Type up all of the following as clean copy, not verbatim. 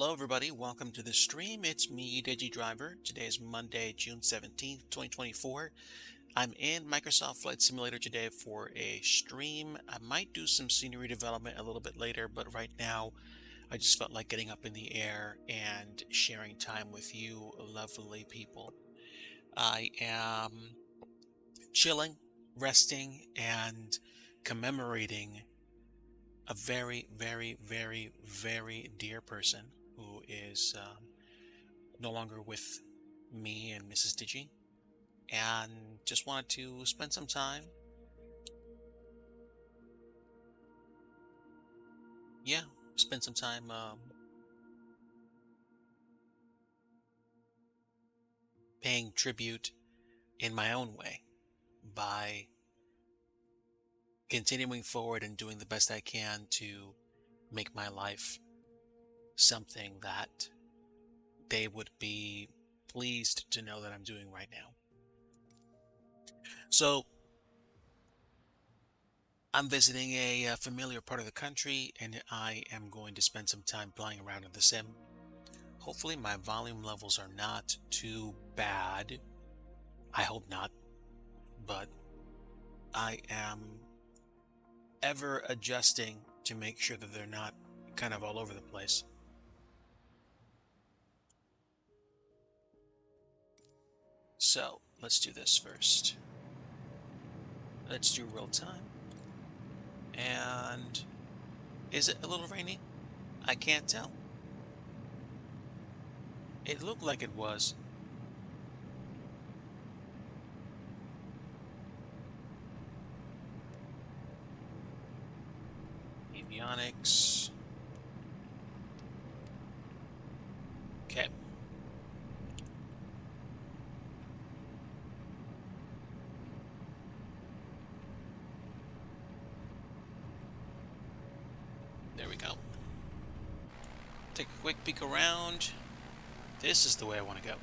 Hello everybody, welcome to the stream. It's me, DIGI Driver. Today is Monday, June 17th, 2024. I'm in Microsoft Flight Simulator today for a stream. I might do some scenery development a little bit later, but right now I just felt like getting up in the air and sharing time with you lovely people. I am chilling, resting, and commemorating a very dear person who is no longer with me and Mrs. Digi, and just wanted to spend some time. Yeah, spend some time paying tribute in my own way by continuing forward and doing the best I can to make my life something that they would be pleased to know that I'm doing right now. So I'm visiting a familiar part of the country, and I am going to spend some time playing around in the sim. Hopefully my volume levels are not too bad. I hope not, but I am ever adjusting to make sure that they're not kind of all over the place. So let's do this first. Let's do real time. And is it a little rainy? I can't tell. It looked like it was. Avionics. Okay. There we go. Take a quick peek around. This is the way I want to go.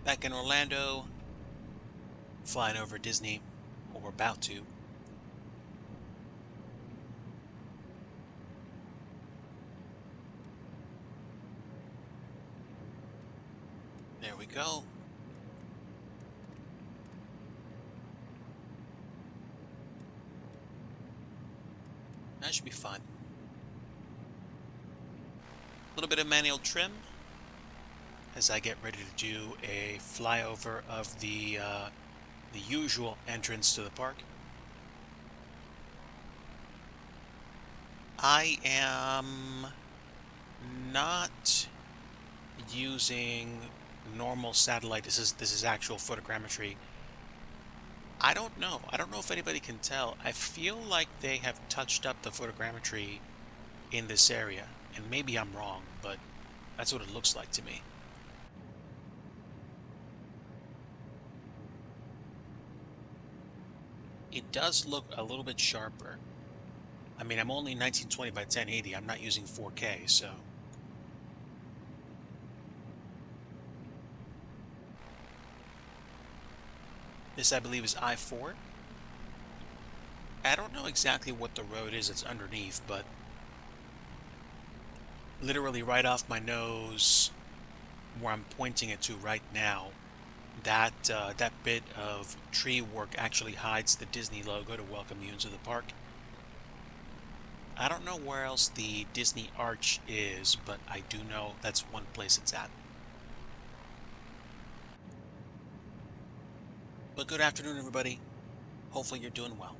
Back in Orlando, flying over Disney, or we're about to. There we go. That should be fun. A little bit of manual trim as I get ready to do a flyover of the usual entrance to the park. I am not using normal satellite. This is actual photogrammetry. I don't know if anybody can tell. I feel like they have touched up the photogrammetry in this area, and maybe I'm wrong, but that's what it looks like to me. It does look a little bit sharper. I mean, I'm only 1920 by 1080. I'm not using 4K, so. This, I believe, is I-4. I don't know exactly what the road is that's underneath, but literally right off my nose, where I'm pointing it to right now, that bit of tree work actually hides the Disney logo to welcome you into the park. I don't know where else the Disney Arch is, but I do know that's one place it's at. But good afternoon, everybody. Hopefully you're doing well.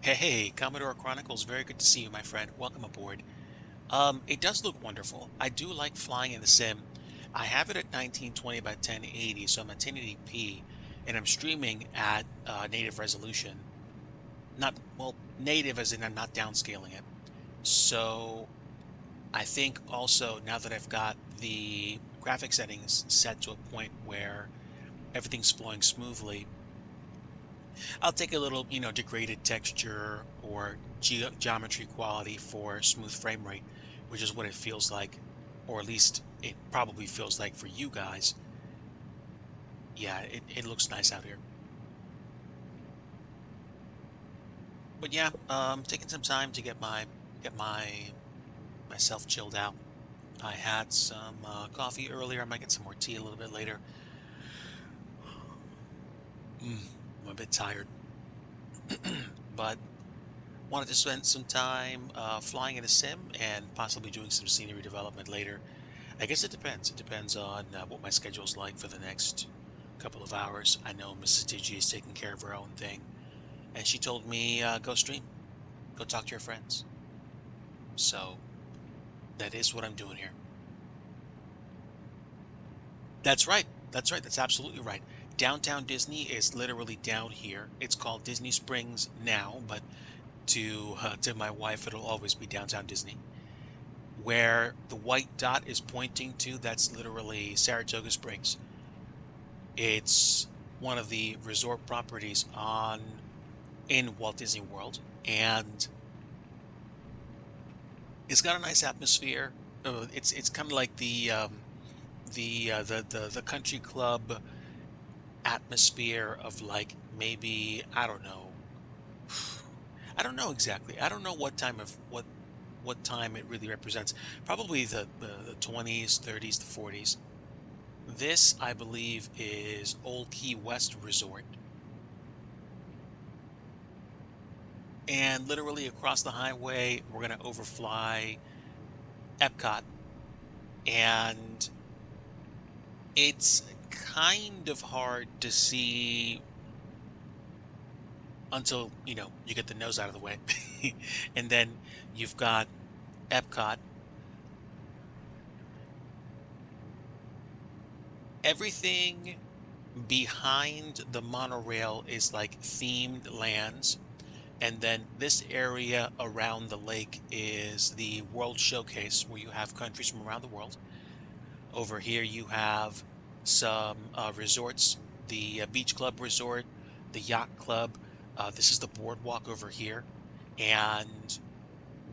Hey, Commodore Chronicles, very good to see you, my friend. Welcome aboard. It does look wonderful. I do like flying in the sim. I have it at 1920 by 1080, so I'm at 1080p, and I'm streaming at native resolution. Not, well, native as in I'm not downscaling it. So I think also now that I've got the graphic settings set to a point where everything's flowing smoothly, I'll take a little, degraded texture or geometry quality for smooth frame rate, which is what it feels like, or at least it probably feels like for you guys. Yeah, it looks nice out here. But yeah, taking some time to get myself chilled out. I had some coffee earlier. I might get some more tea a little bit later. Mm, I'm a bit tired, but wanted to spend some time flying in a sim and possibly doing some scenery development later. I guess it depends. It depends on what my schedule's like for the next couple of hours. I know Mrs. Digi is taking care of her own thing, and she told me go stream, go talk to your friends. So that is what I'm doing here. That's right. That's right. That's absolutely right. Downtown Disney is literally down here. It's called Disney Springs now, but to my wife, it'll always be Downtown Disney. Where the white dot is pointing to, that's literally Saratoga Springs. It's one of the resort properties on in Walt Disney World, and it's got a nice atmosphere. It's kind of like the country club atmosphere of like maybe I don't know exactly. I don't know what time it really represents. Probably the 20s, 30s, the 40s. This, I believe, is Old Key West Resort. And literally across the highway, we're going to overfly Epcot. And it's kind of hard to see until, you get the nose out of the way. And then you've got Epcot. Everything behind the monorail is like themed lands. And then this area around the lake is the World Showcase, where you have countries from around the world. Over here, you have some resorts, the Beach Club Resort, the Yacht Club. This is the boardwalk over here. And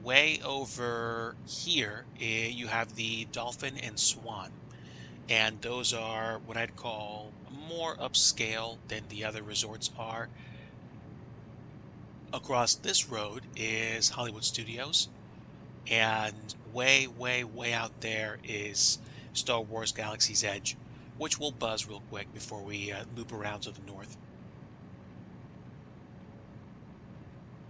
way over here, you have the Dolphin and Swan. And those are what I'd call more upscale than the other resorts are. Across this road is Hollywood Studios, and way, way, way out there is Star Wars Galaxy's Edge, which we'll buzz real quick before we loop around to the north.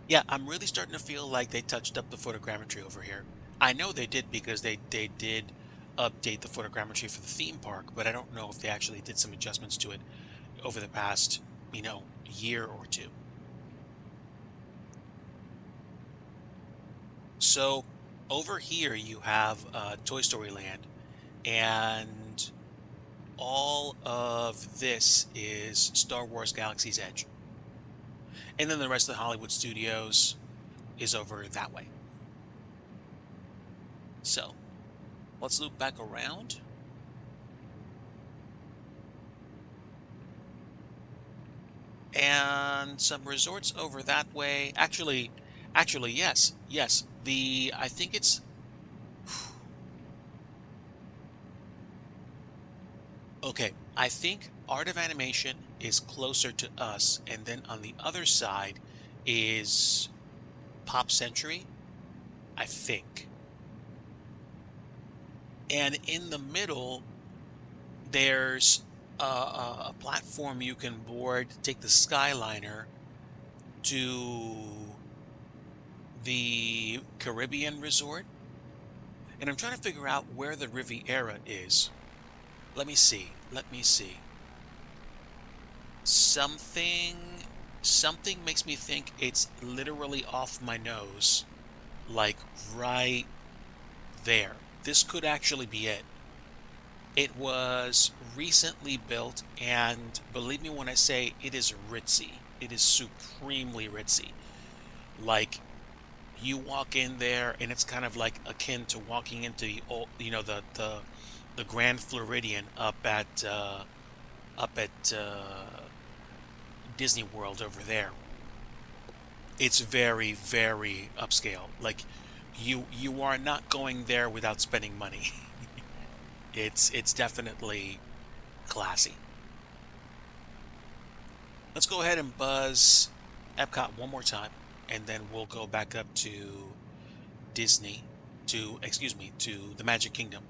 Yeah, I'm really starting to feel like they touched up the photogrammetry over here. I know they did because they did update the photogrammetry for the theme park, but I don't know if they actually did some adjustments to it over the past, year or two. So over here you have Toy Story Land, and all of this is Star Wars Galaxy's Edge. And then the rest of the Hollywood Studios is over that way. So let's loop back around. And some resorts over that way. Actually, yes, yes. I think it's, okay, I think Art of Animation is closer to us, and then on the other side is Pop Century, I think. And in the middle, there's a platform you can board, take the Skyliner to the Caribbean resort. And I'm trying to figure out where the Riviera is. Let me see. Let me see. Something makes me think it's literally off my nose, like right there. This could actually be it. It was recently built, and believe me when I say it is ritzy. It is supremely ritzy. Like, you walk in there and it's kind of like akin to walking into the old, the Grand Floridian up at Disney World over there. It's very, very upscale. Like, you are not going there without spending money. It's definitely classy. Let's go ahead and buzz Epcot one more time, and then we'll go back up to Disney, excuse me, to the Magic Kingdom.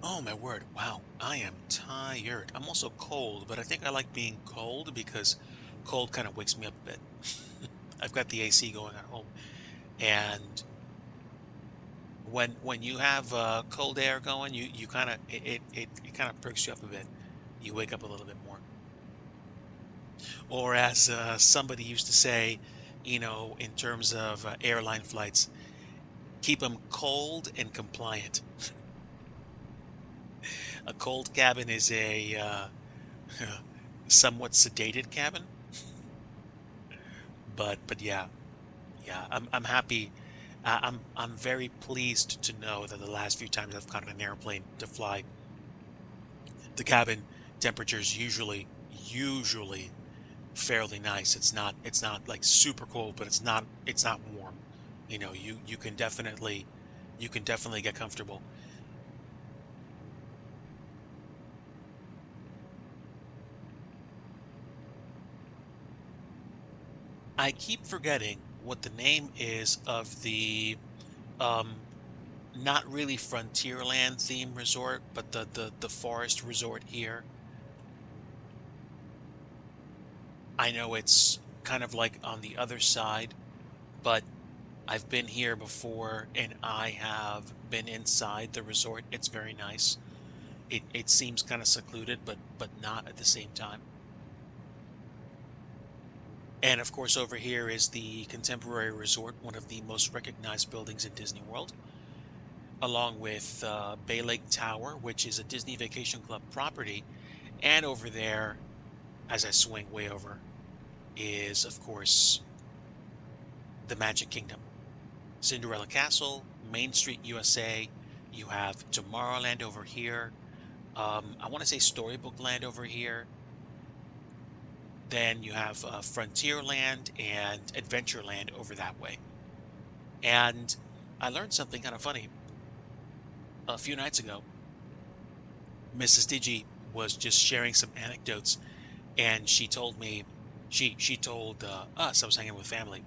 Oh my word. Wow. I am tired. I'm also cold, but I think I like being cold because cold kind of wakes me up a bit. I've got the AC going at home, and when you have cold air going, you kind of it kind of perks you up a bit. You wake up a little bit more. Or as somebody used to say, in terms of airline flights, keep them cold and compliant. A cold cabin is a somewhat sedated cabin, but yeah, yeah, I'm happy. I'm very pleased to know that the last few times I've gotten an airplane to fly, the cabin temperature is usually fairly nice. It's not like super cold, but it's not warm. You can definitely get comfortable. I keep forgetting what the name is of the um not really Frontierland theme resort, but the forest resort here. I know it's kind of like on the other side, but I've been here before and I have been inside the resort. It's very nice. It seems kind of secluded, but not at the same time. And of course, over here is the Contemporary Resort, one of the most recognized buildings in Disney World, along with Bay Lake Tower, which is a Disney Vacation Club property. And over there, as I swing way over, is of course the Magic Kingdom, Cinderella Castle, Main Street, USA. You have Tomorrowland over here. I want to say Storybook Land over here. Then you have Frontierland and Adventureland over that way. And I learned something kind of funny a few nights ago. Mrs. Digi was just sharing some anecdotes, and she told me, she told us, I was hanging with family,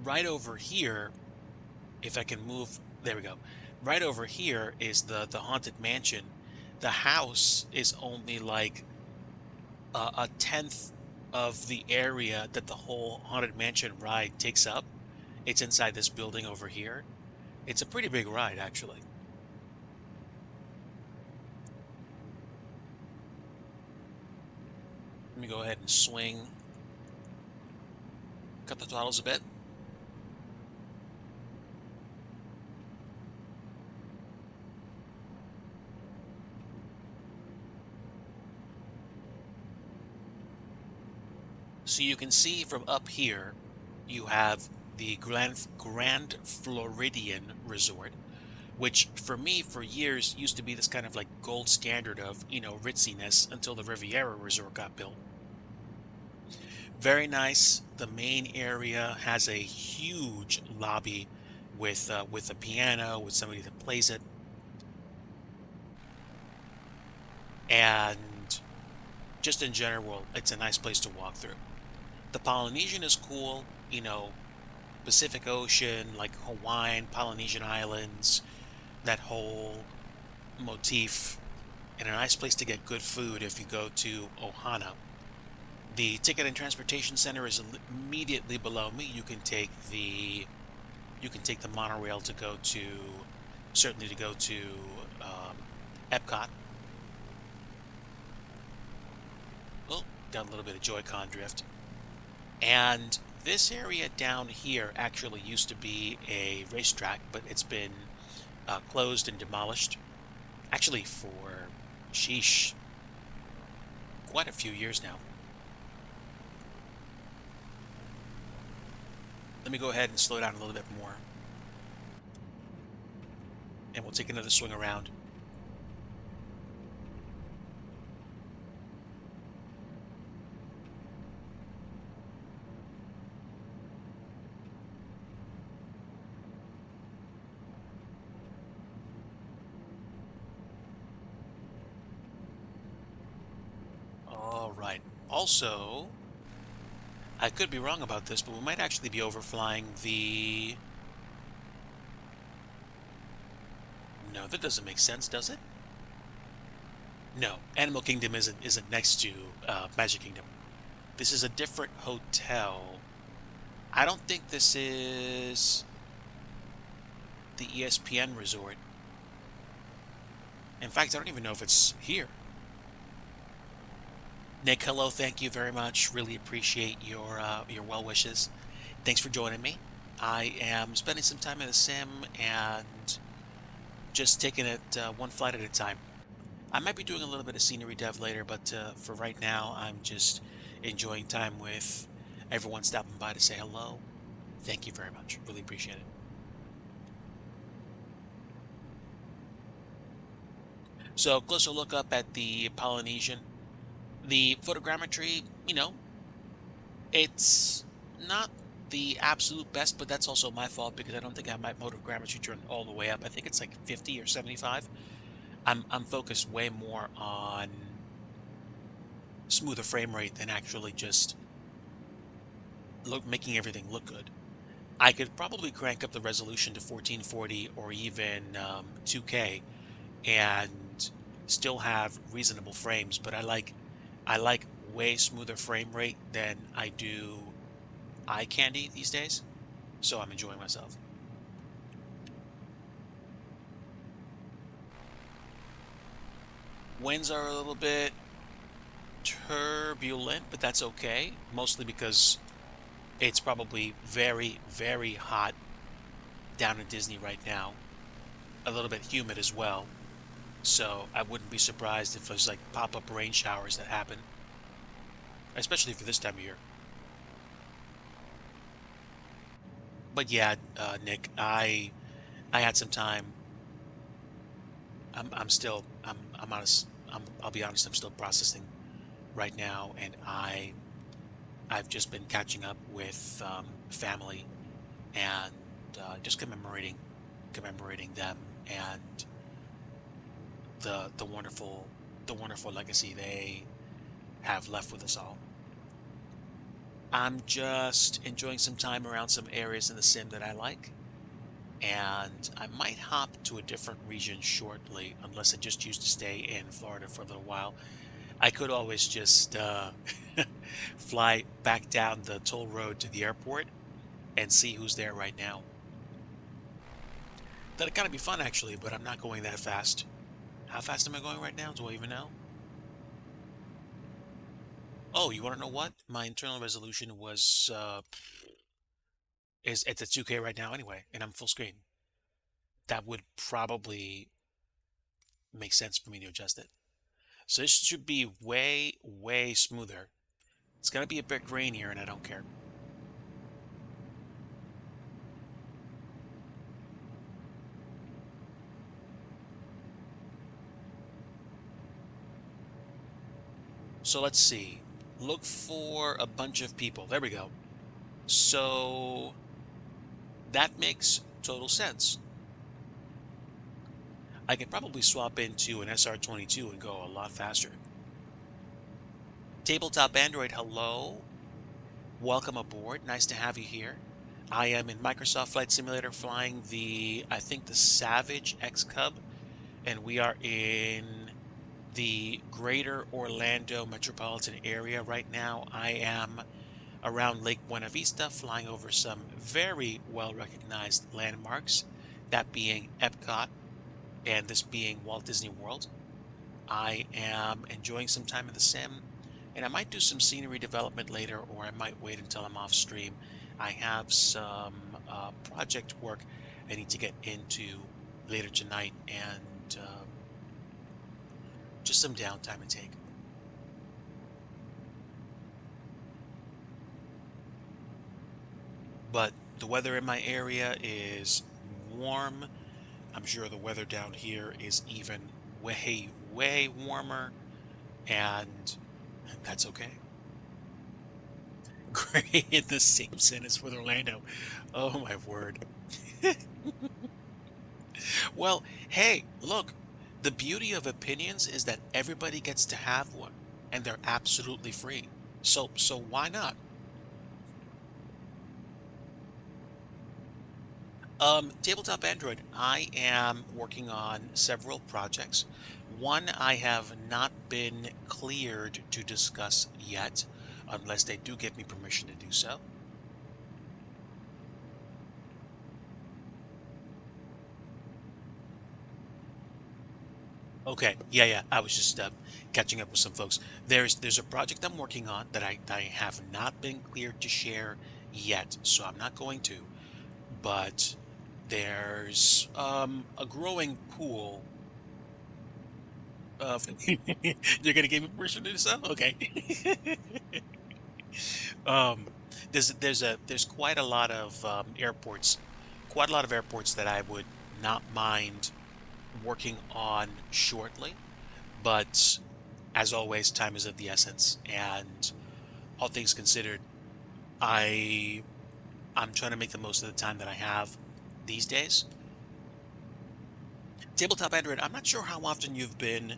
right over here, if I can move, there we go. Right over here is the haunted mansion. The house is only like a tenth of the area that the whole haunted mansion ride takes up. It's inside this building over here. It's a pretty big ride, actually. Let me go ahead and swing, cut the throttles a bit. So you can see from up here, you have the Grand Floridian Resort, which for me, for years, used to be this kind of like gold standard of, ritziness until the Riviera Resort got built. Very nice. The main area has a huge lobby with a piano, with somebody that plays it, and just in general, it's a nice place to walk through. The Polynesian is cool, Pacific Ocean, like Hawaiian, Polynesian Islands, that whole motif, and a nice place to get good food if you go to Ohana. The Ticket and Transportation Center is immediately below me. You can take the monorail to go to, certainly to go to Epcot. Oh, got a little bit of Joy-Con drift. And this area down here actually used to be a racetrack, but it's been closed and demolished. Actually, for, sheesh, quite a few years now. Let me go ahead and slow down a little bit more. And we'll take another swing around. also, I could be wrong about this, but we might actually be overflying the... No, that doesn't make sense, does it? No, Animal Kingdom isn't next to Magic Kingdom. This is a different hotel. I don't think this is the ESPN resort. In fact, I don't even know if it's here. Nick, hello, thank you very much. Really appreciate your well wishes. Thanks for joining me. I am spending some time in the sim and just taking it one flight at a time. I might be doing a little bit of scenery dev later, but for right now, I'm just enjoying time with everyone stopping by to say hello. Thank you very much. Really appreciate it. So, closer look up at the Polynesian. The photogrammetry, it's not the absolute best, but that's also my fault because I don't think I have my photogrammetry turned all the way up. I think it's like 50 or 75. I'm focused way more on smoother frame rate than actually just making everything look good. I could probably crank up the resolution to 1440 or even 2K and still have reasonable frames, but I like way smoother frame rate than I do eye candy these days. So I'm enjoying myself. Winds are a little bit turbulent, but that's okay. Mostly because it's probably very, very hot down in Disney right now. A little bit humid as well. So I wouldn't be surprised if there's like pop-up rain showers that happen, especially for this time of year. But yeah, Nick, I had some time. I'm still I'm honest. I'll be honest. I'm still processing right now, and I've just been catching up with family and just commemorating them and the wonderful legacy they have left with us all. I'm just enjoying some time around some areas in the sim that I like, and I might hop to a different region shortly, unless I just choose to stay in Florida for a little while. I could always just fly back down the toll road to the airport and see who's there right now. That'd kind of be fun, actually, but I'm not going that fast. How fast am I going right now? Do I even know? Oh, you want to know what? My internal resolution was is it's at 2K right now anyway, and I'm full screen. That would probably make sense for me to adjust it. So this should be way, way smoother. It's gonna be a bit grainier, and I don't care. So let's see. Look for a bunch of people. There we go. So that makes total sense. I can probably swap into an SR22 and go a lot faster. Tabletop Android, hello. Welcome aboard. Nice to have you here. I am in Microsoft Flight Simulator flying I think the Savage X Cub, and we are in the greater Orlando metropolitan area right now. I am around Lake Buena Vista, flying over some very well-recognized landmarks, that being Epcot and this being Walt Disney World. I am enjoying some time in the sim, and I might do some scenery development later, or I might wait until I'm off stream. I have some project work I need to get into later tonight, and just some downtime to take. But the weather in my area is warm. I'm sure the weather down here is even way, way warmer, and that's okay. Great in the same sentence with Orlando. Oh my word. Well, hey, look, the beauty of opinions is that everybody gets to have one, and they're absolutely free. So why not? Tabletop Android, I am working on several projects. One I have not been cleared to discuss yet, unless they do give me permission to do so. Okay, yeah, yeah. I was just catching up with some folks. There's a project I'm working on that I have not been cleared to share yet, so I'm not going to. But there's a growing pool of you're gonna give me permission to do so? Okay. um there's quite a lot of quite a lot of airports that I would not mind working on shortly, but as always, time is of the essence, and all things considered, I I'm trying to make the most of the time that I have these days. Tabletop Android, I'm not sure how often you've been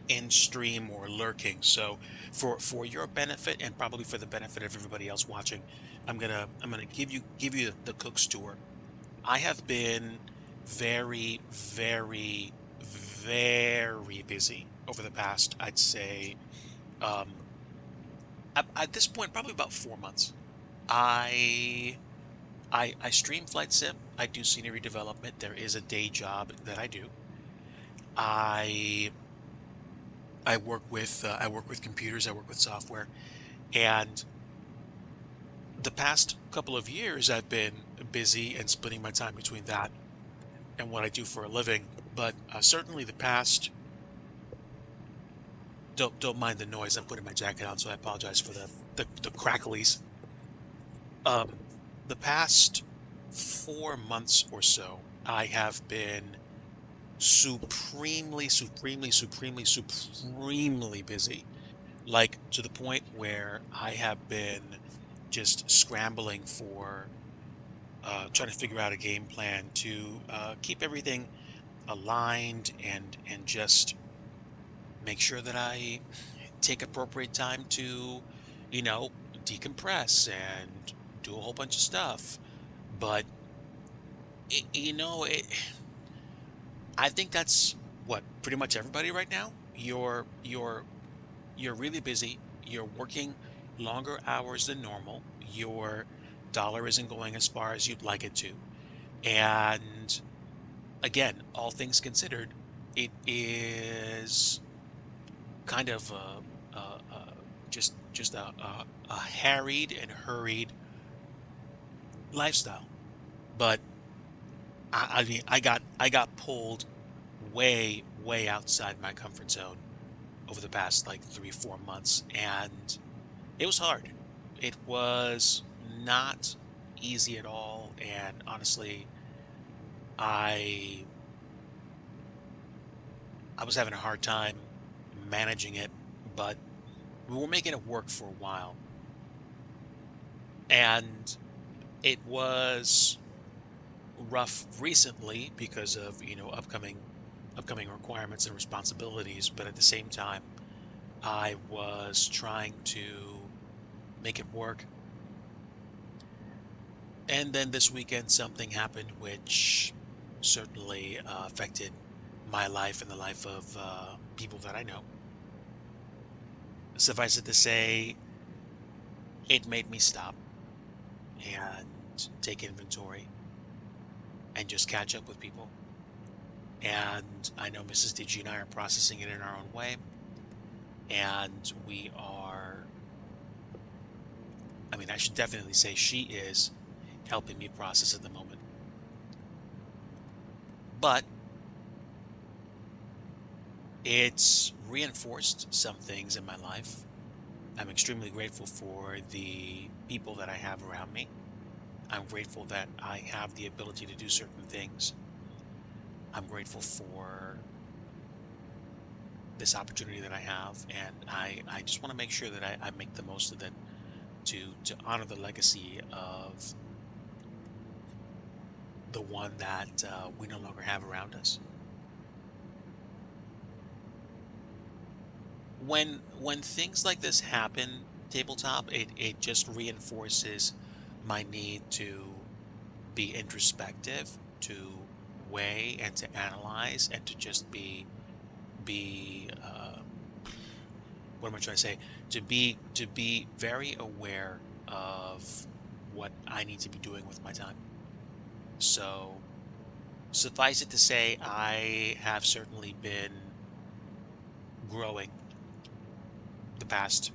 in stream or lurking. So for your benefit and probably for the benefit of everybody else watching, I'm gonna give you the cook's tour. I have been very, very, very busy over the past, I'd say, um, at this point, probably about 4 months. I I stream flight sim. I do scenery development. There is a day job that I do. I I work with computers. I work with software, and the past couple of years I've been busy and splitting my time between that and what I do for a living. But certainly the past don't mind the noise. I'm putting my jacket on, so I apologize for the cracklies. Um, the past 4 months or so, I have been supremely busy. Like to the point where I have been just scrambling for trying to figure out a game plan to keep everything aligned and just make sure that I take appropriate time to, you know, decompress and do a whole bunch of stuff. But I think that's what pretty much everybody right now. You're really busy. You're working longer hours than normal. Your dollar isn't going as far as you'd like it to. And again, all things considered, it is kind of just a harried and hurried lifestyle. But I mean, I got pulled way outside my comfort zone over the past like 3 4 months, and it was hard. It was not easy at all, and honestly, I I was having a hard time managing it, but we were making it work for a while, and it was rough recently because of upcoming requirements and responsibilities, but at the same time I was trying to make it work. And then this weekend something happened which certainly affected my life and the life of people that I know. Suffice it to say, it made me stop and take inventory and just catch up with people. And I know Mrs. DG and I are processing it in our own way. And I mean, I should definitely say she is helping me process at the moment. But it's reinforced some things in my life. I'm extremely grateful for the people that I have around me. I'm grateful that I have the ability to do certain things. I'm grateful for this opportunity that I have, and I just want to make sure that I make the most of it to honor the legacy of the one that we no longer have around us. When things like this happen, tabletop, it just reinforces my need to be introspective, to weigh and to analyze, and to just be what am I trying to say? To be very aware of what I need to be doing with my time. So suffice it to say, I have certainly been growing the past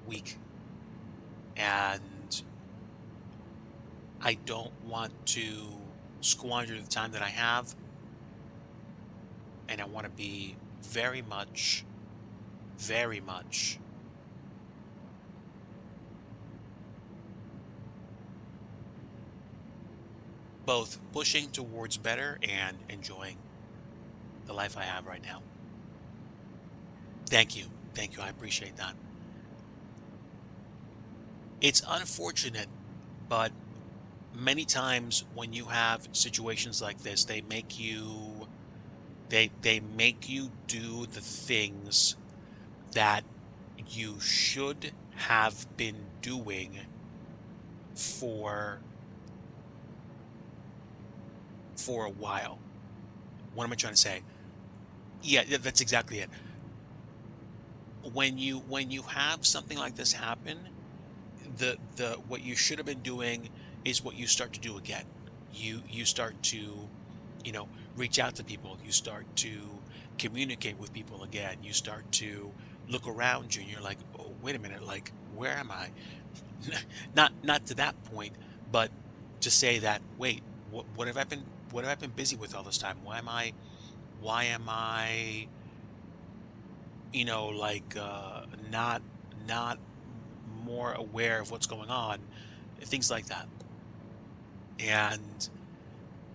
week, and I don't want to squander the time that I have, and I want to be very much both pushing towards better and enjoying the life I have right now. Thank you. Thank you. I appreciate that. It's unfortunate, but many times when you have situations like this, they make you do the things that you should have been doing for a while. What am I trying to say? Yeah, that's exactly it. When you have something like this happen, the what you should have been doing is what you start to do again. You start to, reach out to people. You start to communicate with people again. You start to look around you, and you're like, oh, wait a minute, like, where am I? Not to that point, but to say that, wait, what have I been busy with all this time? Why am I like, not more aware of what's going on, things like that. And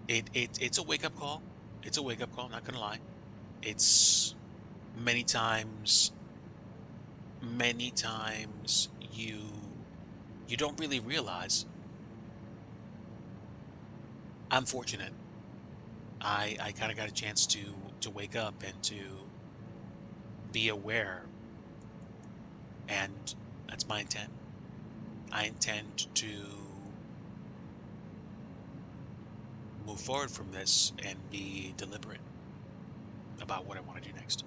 it's a wake up call. It's a wake up call, not gonna lie. It's many times, many times you don't really realize. I'm fortunate. I kind of got a chance to wake up and to be aware, and that's my intent. I intend to move forward from this and be deliberate about what I want to do next.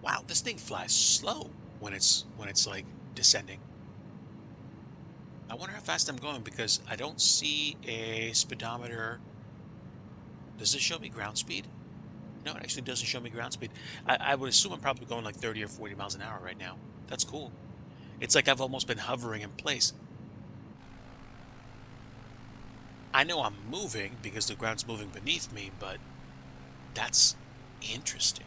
Wow, this thing flies slow when it's like descending. I wonder how fast I'm going because I don't see a speedometer. Does it show me ground speed? No, it actually doesn't show me ground speed. I would assume I'm probably going like 30 or 40 miles an hour right now. That's cool. It's like I've almost been hovering in place. I know I'm moving because the ground's moving beneath me, but that's interesting.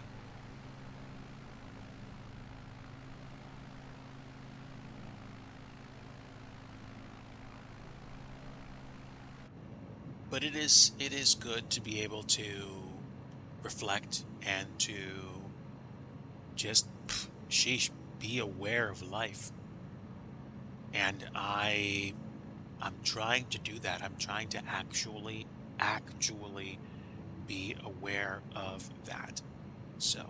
But it is good to be able to reflect and to just sheesh, be aware of life. And I'm trying to do that. I'm trying to actually be aware of that. So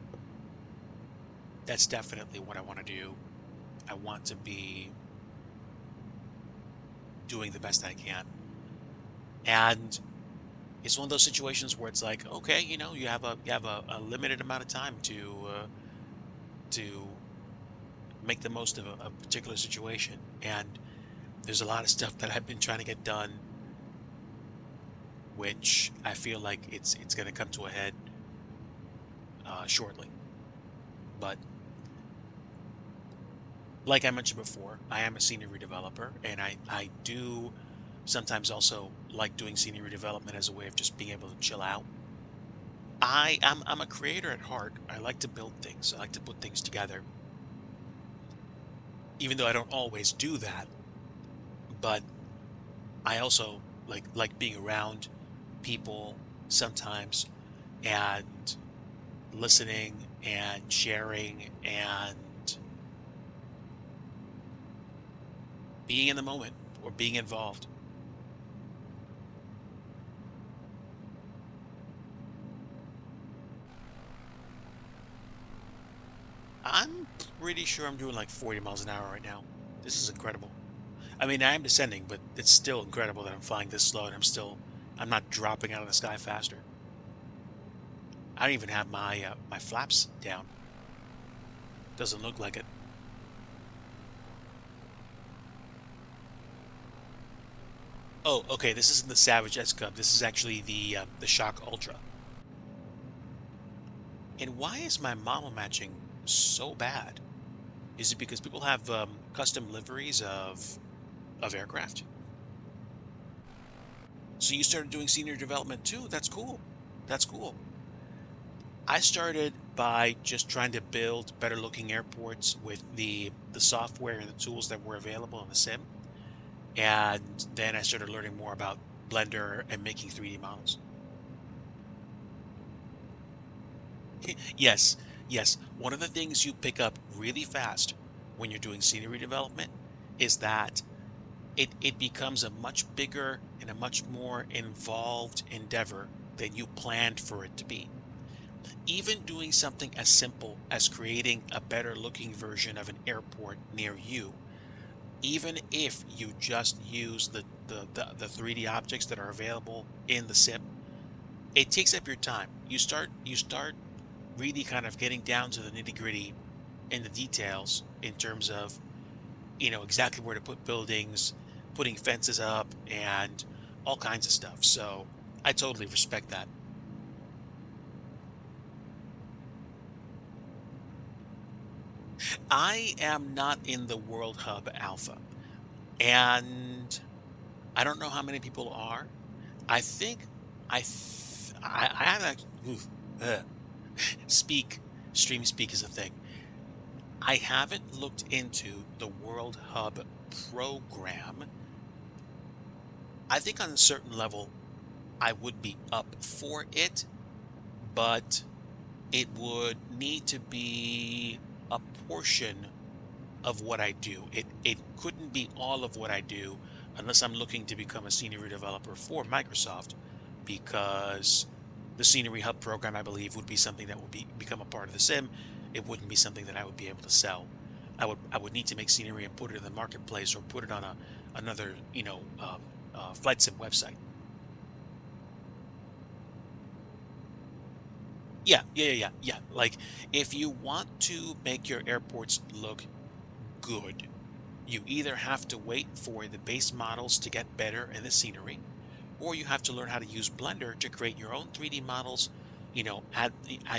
that's definitely what I want to do. I want to be doing the best I can. And it's one of those situations where it's like, okay, you have a limited amount of time to make the most of a particular situation. And there's a lot of stuff that I've been trying to get done, which I feel like it's going to come to a head shortly. But like I mentioned before, I am a senior redeveloper, and I do sometimes also like doing senior redevelopment as a way of just being able to chill out. I'm a creator at heart. I like to build things. I like to put things together, even though I don't always do that. But I also like being around people sometimes, and listening and sharing and being in the moment or being involved. I'm pretty sure I'm doing like 40 miles an hour right now. This is incredible. I mean, I am descending, but it's still incredible that I'm flying this slow and I'm not dropping out of the sky faster. I don't even have my flaps down. Doesn't look like it. Oh, okay. This isn't the Savage S Cub. This is actually the Shock Ultra. And why is my model matching so bad? Is it because people have custom liveries of aircraft? So you started doing senior development too? That's cool. That's cool. I started by just trying to build better looking airports with the software and the tools that were available in the sim. And then I started learning more about Blender and making 3D models. Yes, yes. One of the things you pick up really fast when you're doing scenery development is that it becomes a much bigger and a much more involved endeavor than you planned for it to be. Even doing something as simple as creating a better looking version of an airport near you, even if you just use the 3D objects that are available in the sim, it takes up your time. You start really kind of getting down to the nitty-gritty in the details in terms of, exactly where to put buildings, putting fences up, and all kinds of stuff. So I totally respect that. I am not in the World Hub Alpha, and I don't know how many people are. I think I haven't speak stream speak is a thing. I haven't looked into the World Hub program. I think on a certain level I would be up for it, but it would need to be a portion of what I do. It couldn't be all of what I do unless I'm looking to become a scenery developer for Microsoft, because the Scenery Hub program, I believe, would be something that would become a part of the sim. It wouldn't be something that I would be able to sell. I would need to make scenery and put it in the marketplace or put it on another flight sim website. Yeah, yeah, yeah, yeah, yeah. Like, if you want to make your airports look good, you either have to wait for the base models to get better in the scenery, or you have to learn how to use Blender to create your own 3D models, add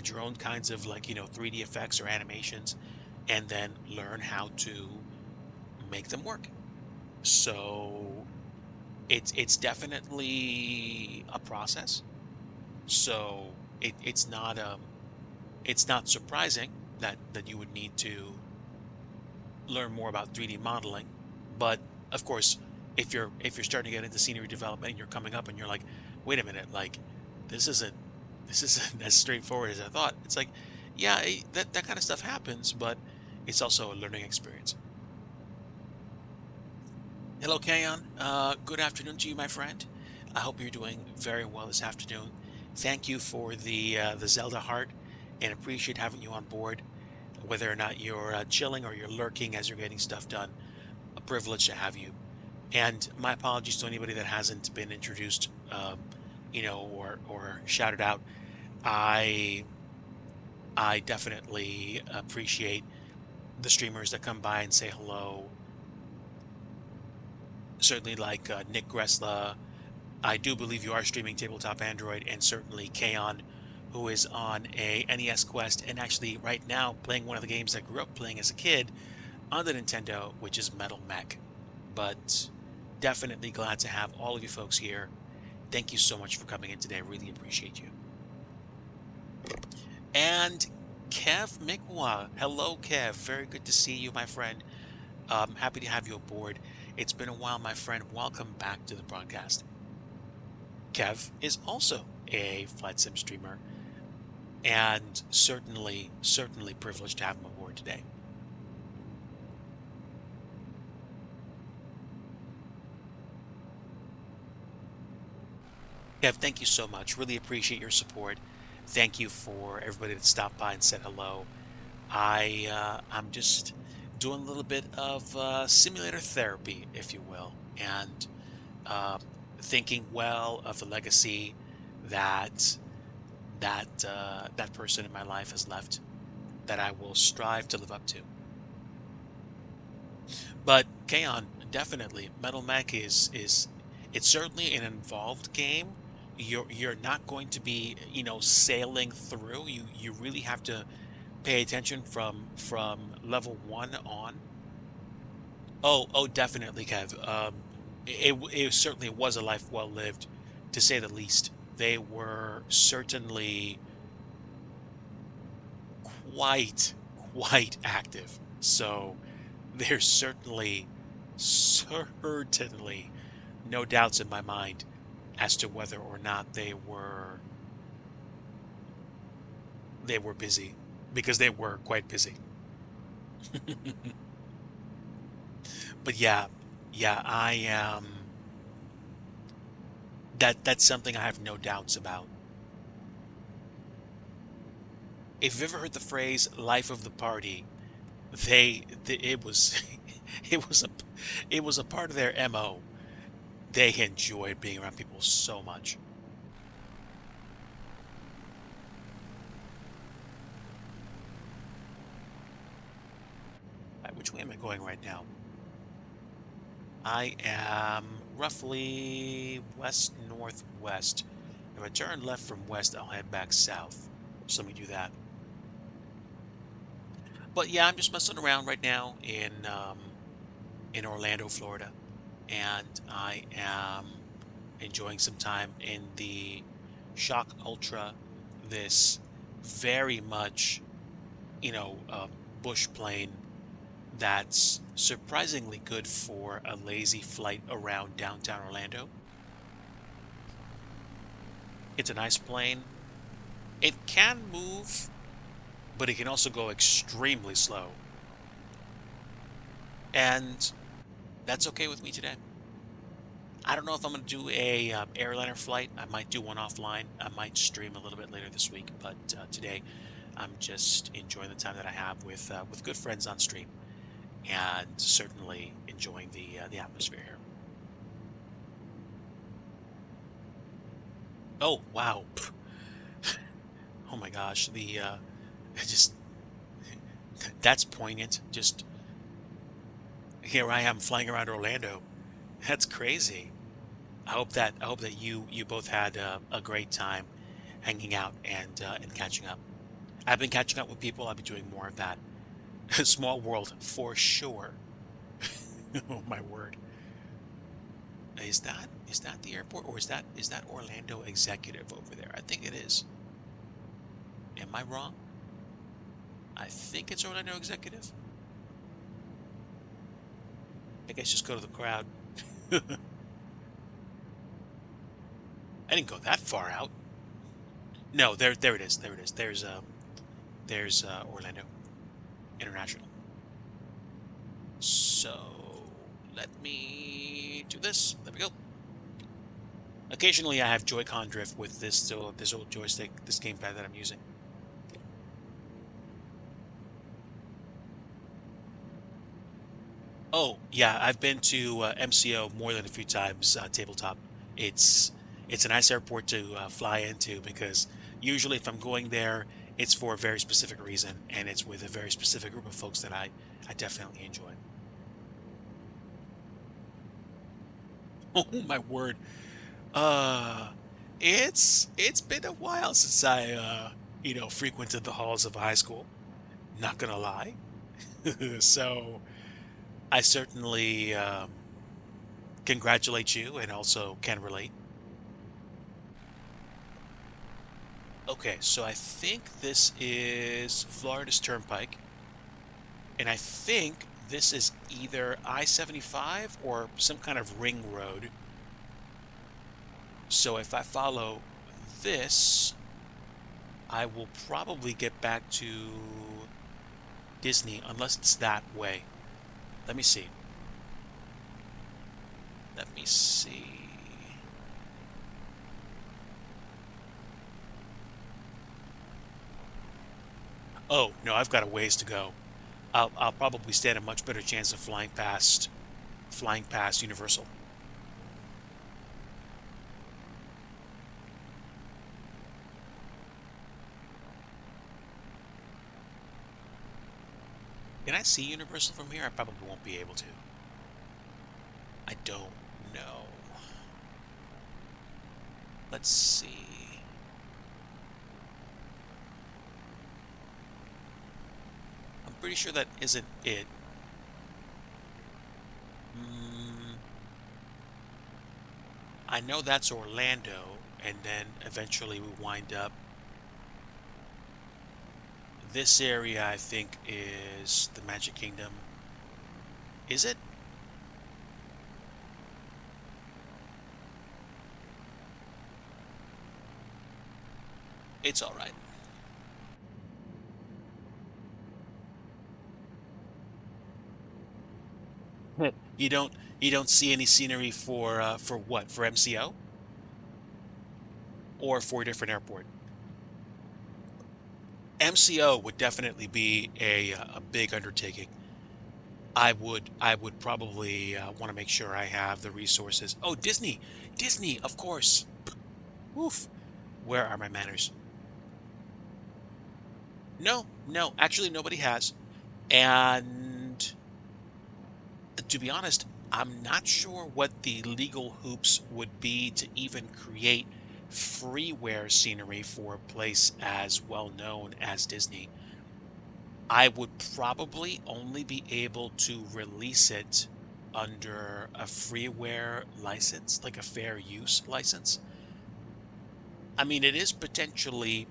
your own kinds of, like, 3D effects or animations, and then learn how to make them work. So it's definitely a process. So it's not surprising that you would need to learn more about 3D modeling. But of course, if you're starting to get into scenery development and you're coming up and you're like, wait a minute, like this isn't this isn't as straightforward as I thought. It's like, yeah, that kind of stuff happens, but it's also a learning experience. Hello, Kayon. Good afternoon to you, my friend. I hope you're doing very well this afternoon. Thank you for the Zelda heart, and appreciate having you on board. Whether or not you're chilling or you're lurking as you're getting stuff done, a privilege to have you. And my apologies to anybody that hasn't been introduced, or shouted out. I I definitely appreciate the streamers that come by and say hello. Certainly, like Nick Gressla. I do believe you are streaming Tabletop Android, and certainly Kaon, who is on a NES Quest and actually right now playing one of the games I grew up playing as a kid on the Nintendo, which is Metal Mech. But definitely glad to have all of you folks here. Thank you so much for coming in today. I really appreciate you. And Kev Mikwa. Hello, Kev. Very good to see you, my friend. Happy to have you aboard. It's been a while, my friend. Welcome back to the broadcast. Kev is also a flight sim streamer, and certainly privileged to have him aboard today. Kev, thank you so much. Really appreciate your support. Thank you for everybody that stopped by and said hello. I'm just doing a little bit of simulator therapy, if you will, and uh, thinking well of the legacy that that person in my life has left, that I will strive to live up to. But Kaon, definitely, Metal Mech is it's certainly an involved game. You're not going to be, sailing through. You really have to pay attention from level one on. Oh, definitely, Kev. It certainly was a life well lived, to say the least. They were certainly quite quite active. So there's certainly no doubts in my mind as to whether or not they were busy, because they were quite busy. But yeah, yeah, I am that's something I have no doubts about. If you've ever heard the phrase "life of the party," it was it was a it was a part of their MO. They enjoyed being around people so much. Which way am I going right now? I am roughly west northwest. If I turn left from west, I'll head back south. So let me do that. But yeah, I'm just messing around right now in Orlando, Florida, and I am enjoying some time in the Shock Ultra. This very much, bush plane that's surprisingly good for a lazy flight around downtown Orlando. It's a nice plane. It can move, but it can also go extremely slow. And that's okay with me today. I don't know if I'm going to do a airliner flight. I might do one offline. I might stream a little bit later this week, but today I'm just enjoying the time that I have with good friends on stream, and certainly enjoying the atmosphere here. Oh wow! Oh my gosh, the just that's poignant. Just here I am flying around Orlando. That's crazy. I hope that you both had a great time hanging out and catching up. I've been catching up with people. I'll be doing more of that. Small world for sure. Oh my word. Is that the airport, or is that Orlando Executive over there? I think it is. Am I wrong? I think it's Orlando Executive. I guess just go to the crowd. I didn't go that far out. No, there it is. There it is. There's Orlando International. So let me do this. There we go. Occasionally, I have Joy-Con drift with this old joystick, this gamepad that I'm using. Oh yeah, I've been to MCO more than a few times. Tabletop. It's it's a nice airport to fly into, because usually if I'm going there, it's for a very specific reason, and it's with a very specific group of folks that I definitely enjoy. Oh my word. Uh, it's been a while since I frequented the halls of high school. Not gonna lie. So I certainly congratulate you, and also can relate. Okay, so I think this is Florida's Turnpike, and I think this is either I-75 or some kind of ring road. So if I follow this, I will probably get back to Disney, unless it's that way. Let me see. Let me see. Oh, no, I've got a ways to go. I'll probably stand a much better chance of flying past Universal. Can I see Universal from here? I probably won't be able to. I don't know. Let's see. I'm pretty sure that isn't it. Mm, I know that's Orlando, and then eventually we wind up. This area, I think, is the Magic Kingdom. Is it? It's all right. You don't you don't see any scenery for what? For MCO or for a different airport? MCO would definitely be a big undertaking. I would probably want to make sure I have the resources. Oh, Disney, of course. Oof. Where are my manners? No, no, actually nobody has. And to be honest, I'm not sure what the legal hoops would be to even create freeware scenery for a place as well known as Disney. I would probably only be able to release it under a freeware license, like a fair use license. I mean, it is potentially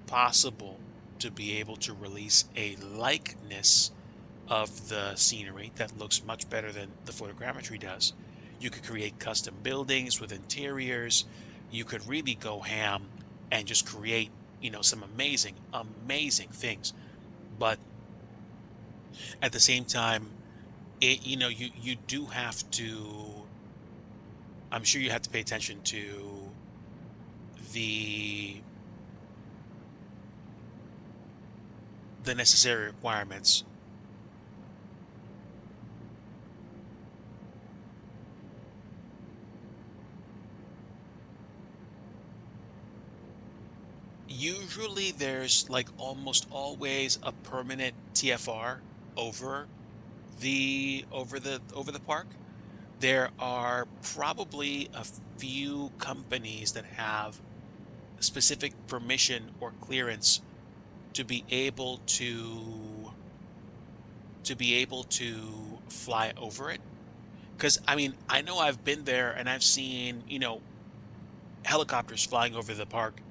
possible to be able to release a likeness of the scenery that looks much better than the photogrammetry does. You could create custom buildings with interiors. You could really go ham and just create, some amazing, amazing things. But at the same time, you do have to. I'm sure you have to pay attention to the the necessary requirements. Usually there's like almost always a permanent TFR over the park. There are probably a few companies that have specific permission or clearance to be able to fly over it. Because I mean, I know I've been there and I've seen, helicopters flying over the park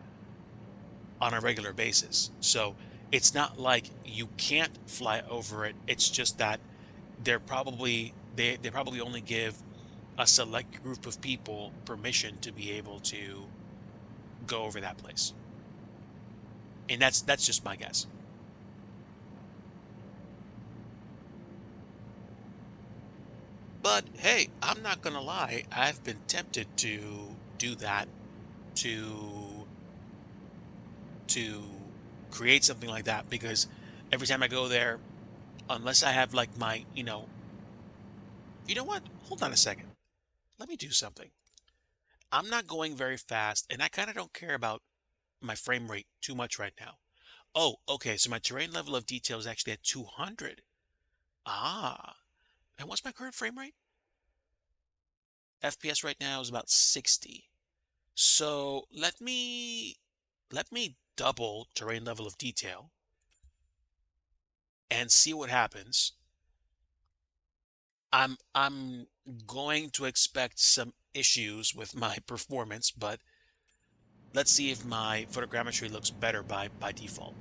on a regular basis. So it's not like you can't fly over it. It's just that they probably only give a select group of people permission to be able to go over that place. And that's just my guess. But hey, I'm not gonna lie, I've been tempted to do that to to create something like that because every time I go there, unless I have like you know what? Hold on a second. Let me do something. I'm not going very fast and I kind of don't care about my frame rate too much right now. Oh, okay. So my terrain level of detail is actually at 200. Ah, and what's my current frame rate? FPS right now is about 60. So let me double terrain level of detail and see what happens. I'm going to expect some issues with my performance, but let's see if my photogrammetry looks better by default.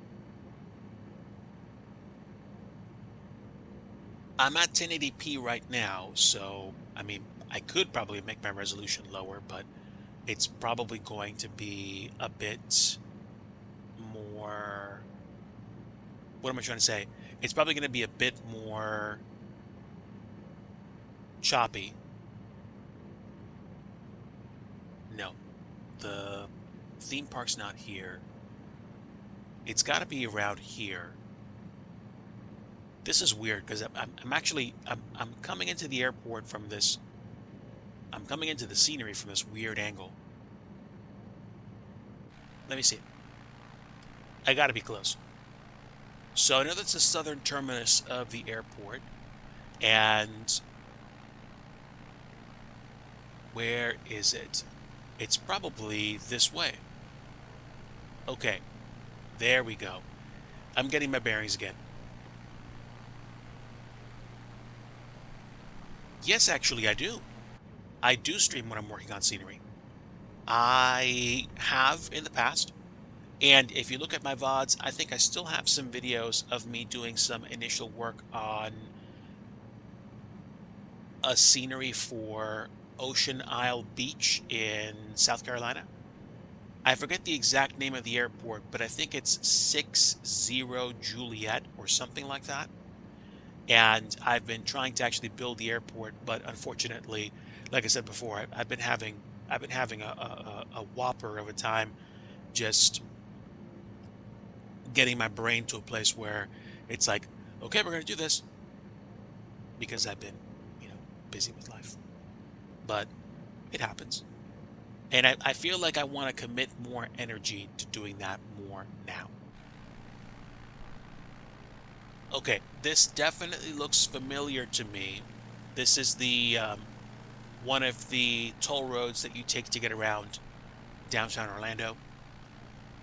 I'm at 1080p right now, so I mean, I could probably make my resolution lower, but it's probably going to be a bit more. What am I trying to say? It's probably going to be a bit more choppy. No, the theme park's not here. It's got to be around here. This is weird because I'm actually I'm coming into the airport from this. I'm coming into the scenery from this weird angle. Let me see. I got to be close. So I know that's the southern terminus of the airport, and where is it? It's probably this way. Okay, there we go. I'm getting my bearings again. Yes, actually, I do. I do stream when I'm working on scenery. I have in the past. And if you look at my VODs, I think I still have some videos of me doing some initial work on a scenery for Ocean Isle Beach in South Carolina. I forget the exact name of the airport, but I think it's 60 Juliet or something like that. And I've been trying to actually build the airport, but unfortunately, like I said before, I've been having a whopper of a time just getting my brain to a place where it's like, okay, we're going to do this because I've been, you know, busy with life. But it happens. And I feel like I want to commit more energy to doing that more now. Okay, this definitely looks familiar to me. This is the one of the toll roads that you take to get around downtown Orlando.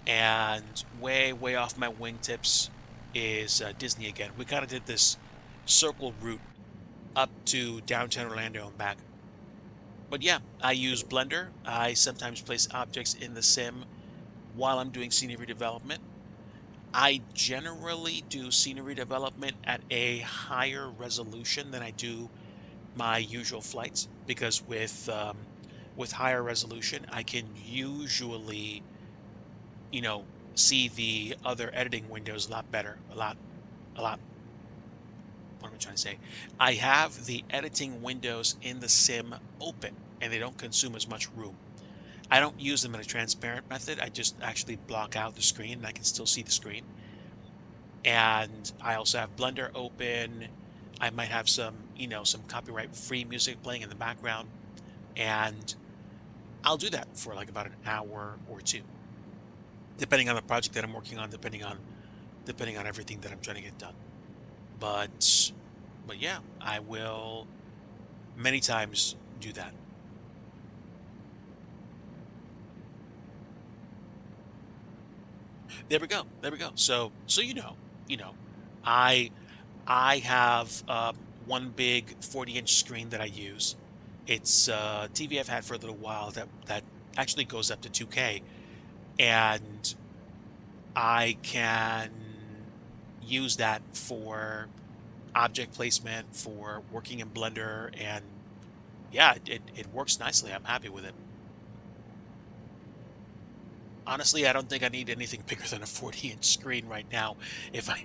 And way, way off my wingtips is Disney again. We kind of did this circle route up to downtown Orlando and back. But yeah, I use Blender. I sometimes place objects in the sim while I'm doing scenery development. I generally do scenery development at a higher resolution than I do my usual flights because with higher resolution, I can usually, you know, see the other editing windows a lot better, a lot. What am I trying to say? I have the editing windows in the sim open and they don't consume as much room. I don't use them in a transparent method. I just actually block out the screen and I can still see the screen. And I also have Blender open. I might have some, you know, some copyright free music playing in the background. And I'll do that for like about an hour or two, depending on the project that I'm working on, depending on everything that I'm trying to get done. But but yeah, I will many times do that. There we go. There we go. So you know, I I have one big 40-inch screen that I use. It's TV I've had for a little while that actually goes up to 2K, and I can use that for object placement, for working in Blender, and yeah, it works nicely. I'm happy with it. Honestly, I don't think I need anything bigger than a 40-inch screen right now. If I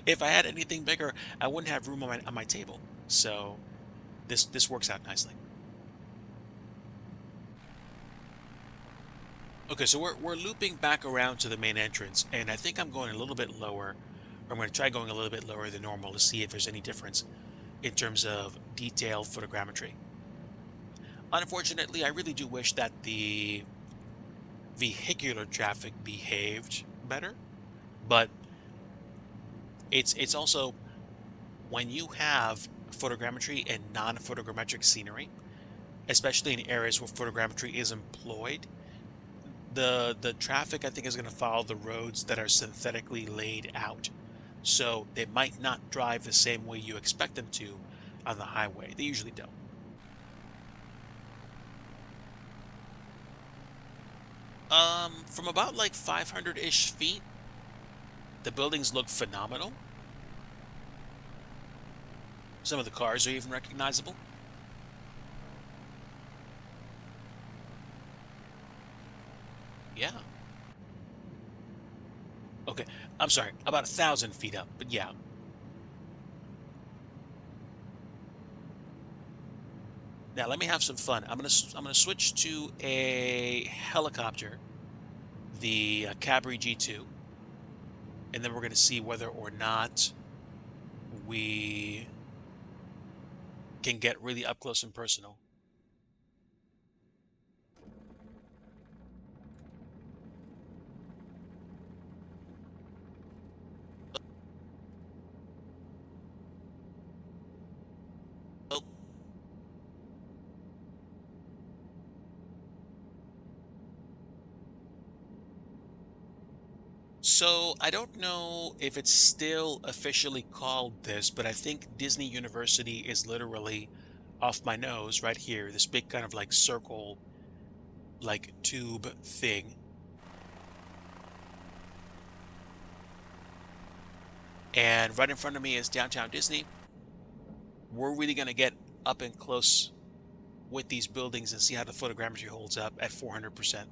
if I had anything bigger, I wouldn't have room on my table. So this works out nicely. Okay, so we're looping back around to the main entrance, and I think I'm going a little bit lower. Or I'm going to try going a little bit lower than normal to see if there's any difference in terms of detailed photogrammetry. Unfortunately, I really do wish that the vehicular traffic behaved better, but it's also when you have photogrammetry and non-photogrammetric scenery, especially in areas where photogrammetry is employed, the traffic I think is going to follow the roads that are synthetically laid out. So they might not drive the same way you expect them to on the highway. They usually don't. From about like 500-ish feet, the buildings look phenomenal. Some of the cars are even recognizable. Yeah. Okay. I'm sorry, about 1,000 feet up, but yeah. Now let me have some fun. I'm gonna switch to a helicopter, the Cabri G2, and then we're gonna see whether or not we can get really up close and personal. Oh, so I don't know if it's still officially called this, but I think Disney University is literally off my nose right here, this big kind of like circle, like tube thing. And right in front of me is downtown Disney. We're really going to get up and close with these buildings and see how the photogrammetry holds up at 400%.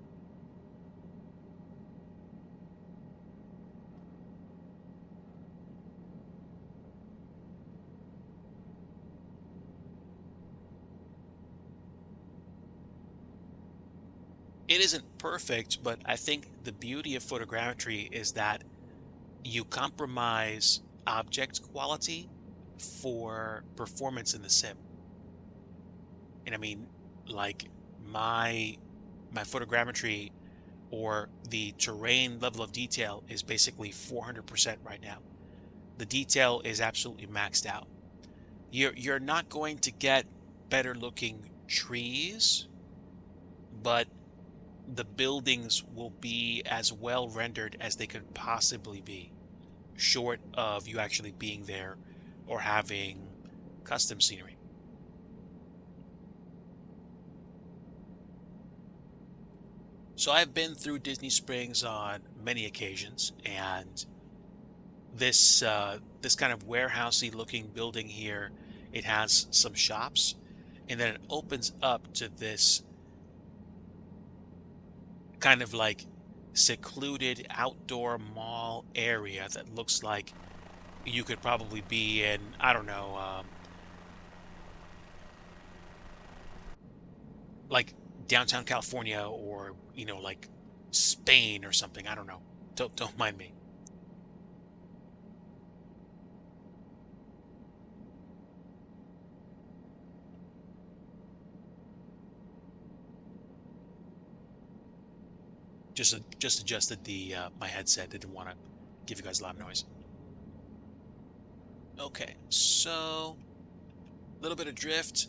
It isn't perfect, but I think the beauty of photogrammetry is that you compromise object quality for performance in the sim. And I mean, like my my photogrammetry or the terrain level of detail is basically 400% right now. The detail is absolutely maxed out. You're not going to get better looking trees, but the buildings will be as well rendered as they could possibly be, short of you actually being there or having custom scenery. So I've been through Disney Springs on many occasions, and this kind of warehousey looking building here, it has some shops, and then it opens up to this kind of like secluded outdoor mall area that looks like you could probably be in, I don't know, like downtown California or, like Spain or something. I don't know. Don't mind me. Just adjusted the my headset. Didn't want to give you guys a lot of noise. Okay, so a little bit of drift,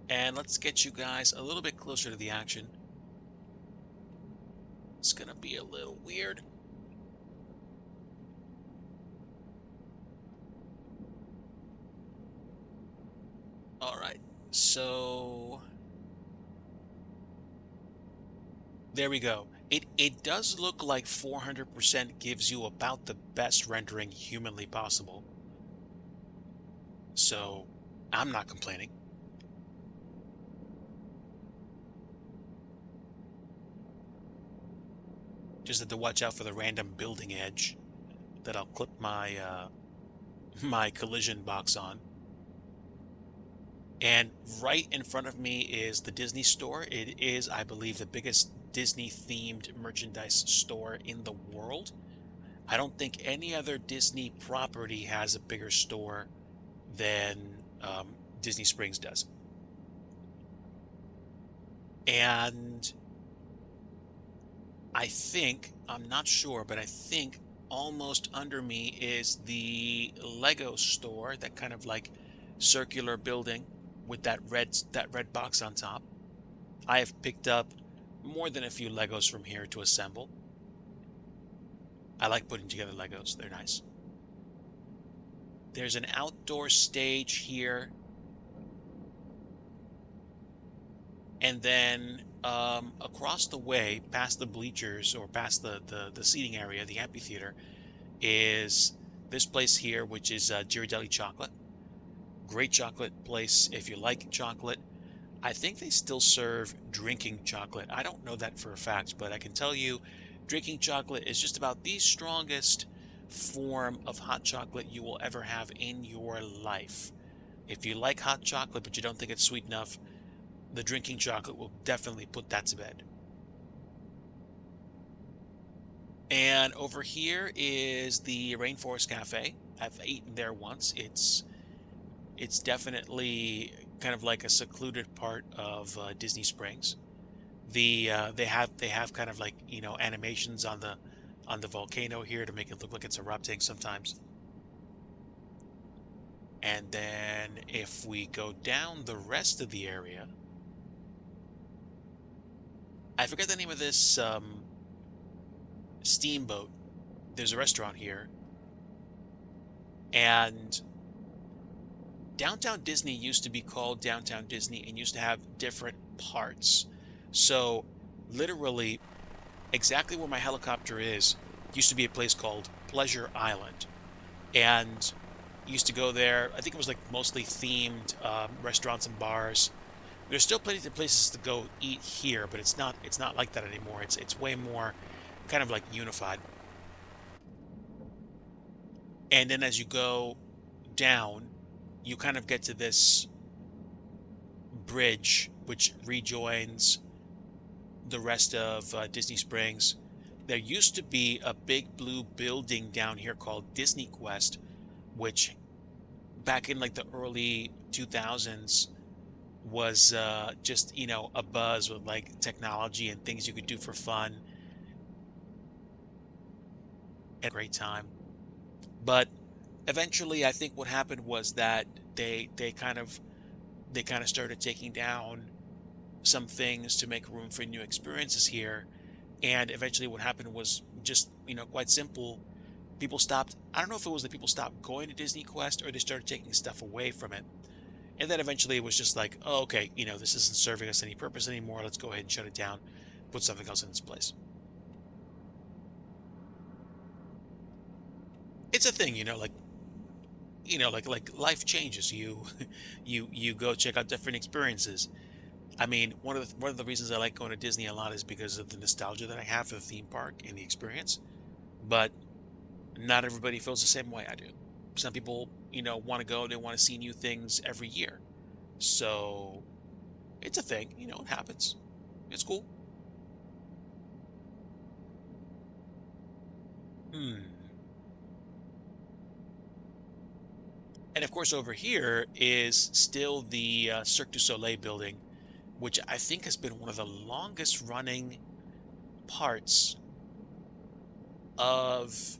and let's get you guys a little bit closer to the action. It's gonna be a little weird. All right, so there we go. It does look like 400% gives you about the best rendering humanly possible. So I'm not complaining. Just have to watch out for the random building edge that I'll clip my my collision box on. And right in front of me is the Disney store. It is, I believe, the biggest Disney themed merchandise store in the world. I don't think any other Disney property has a bigger store than Disney Springs does. And I think, I'm not sure, but I think almost under me is the Lego store, that kind of like circular building with that red box on top. I have picked up more than a few Legos from here to assemble. I like putting together Legos. They're nice. There's an outdoor stage here. And then across the way, past the bleachers or past the seating area, the amphitheater, is this place here, which is Ghirardelli Chocolate. Great chocolate place if you like chocolate. I think they still serve drinking chocolate. I don't know that for a fact, but I can tell you drinking chocolate is just about the strongest form of hot chocolate you will ever have in your life. If you like hot chocolate but you don't think it's sweet enough, the drinking chocolate will definitely put that to bed. And over here is the Rainforest Cafe. I've eaten there once. It's definitely kind of like a secluded part of Disney Springs. They have kind of like, animations on the volcano here to make it look like it's erupting sometimes. And then if we go down the rest of the area, I forget the name of this steamboat. There's a restaurant here, and Downtown Disney used to be called Downtown Disney and used to have different parts. So literally exactly where my helicopter is used to be a place called Pleasure Island. And used to go there. I think it was like mostly themed restaurants and bars. There's still plenty of places to go eat here, but it's not like that anymore. It's way more kind of like unified. And then as you go down, you kind of get to this bridge which rejoins the rest of Disney Springs. There used to be a big blue building down here called Disney Quest, which back in like the early 2000s was just, a buzz with like technology and things you could do for fun at a great time. But eventually I think what happened was that they kind of started taking down some things to make room for new experiences here. And eventually what happened was just, quite simple. People stopped, I don't know if it was that people stopped going to Disney Quest or they started taking stuff away from it. And then eventually it was just like, oh, okay, this isn't serving us any purpose anymore. Let's go ahead and shut it down, put something else in its place. It's a thing, like life changes. You you go check out different experiences. I mean, one of the reasons I like going to Disney a lot is because of the nostalgia that I have for the theme park and the experience. But not everybody feels the same way I do. Some people, want to go, they want to see new things every year. So it's a thing, it happens. It's cool. Hmm. And of course, over here is still the Cirque du Soleil building, which I think has been one of the longest running parts of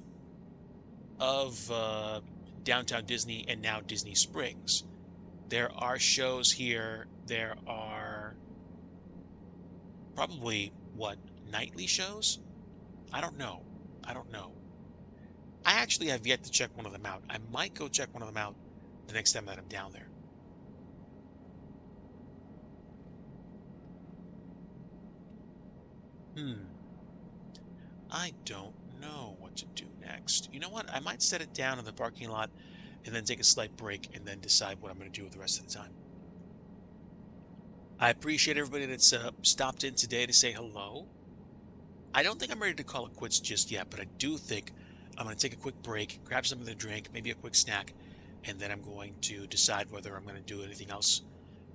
of downtown Disney and now Disney Springs. There are shows here. There are probably what, nightly shows? I don't know. I don't know. I actually have yet to check one of them out. I might go check one of them out the next time that I'm down there. Hmm. I don't know what to do next. You know what? I might set it down in the parking lot and then take a slight break and then decide what I'm going to do with the rest of the time. I appreciate everybody that's stopped in today to say hello. I don't think I'm ready to call it quits just yet, but I do think I'm going to take a quick break, grab something to drink, maybe a quick snack, and then I'm going to decide whether I'm going to do anything else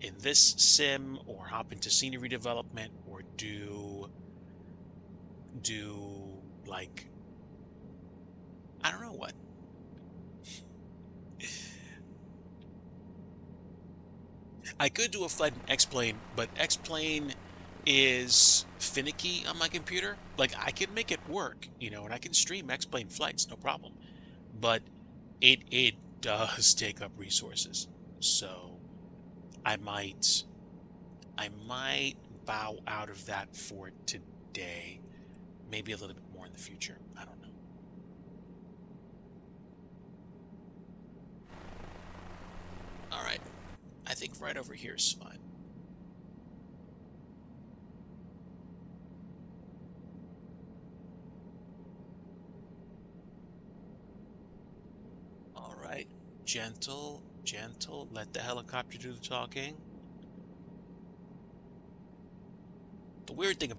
in this sim or hop into scenery development or do like, I don't know what. I could do a flight in X-Plane, but X-Plane is finicky on my computer. Like I can make it work, and I can stream X-Plane flights, no problem. But it does take up resources. So I might I might bow out of that for today. Maybe a little bit more in the future. I don't know. All right. I think right over here is fine. All right. Gentle, gentle. Let the helicopter do the talking. The weird thing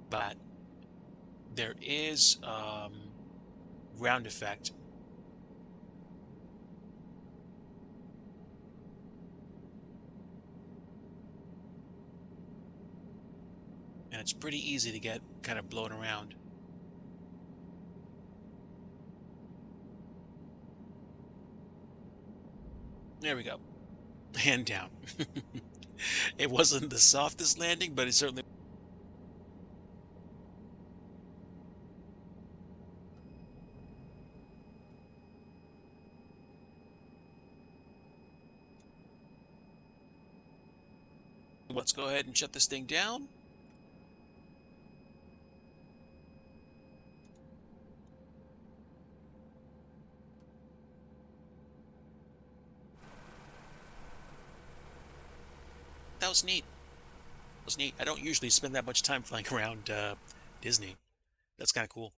about there is ground effect, and it's pretty easy to get kind of blown around. There we go. Hand down. It wasn't the softest landing, but it certainly. Let's go ahead and shut this thing down. That was neat. That was neat. I don't usually spend that much time flying around Disney. That's kind of cool.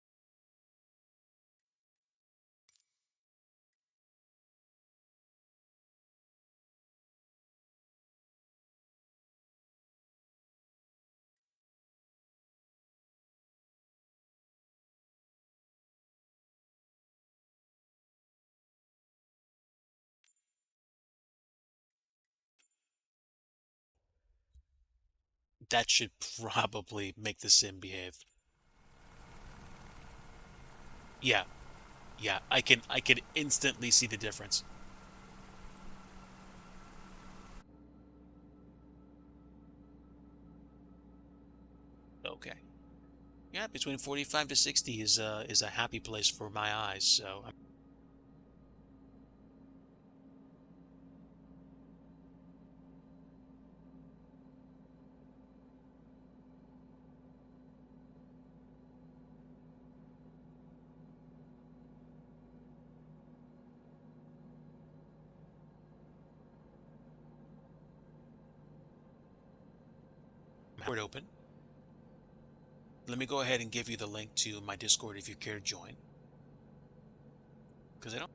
That should probably make the sim behave. Yeah, yeah. I can instantly see the difference. Okay. Yeah, between 45 to 60 is a happy place for my eyes. So I'm it open. Let me go ahead and give you the link to my Discord if you care to join. Because I don't.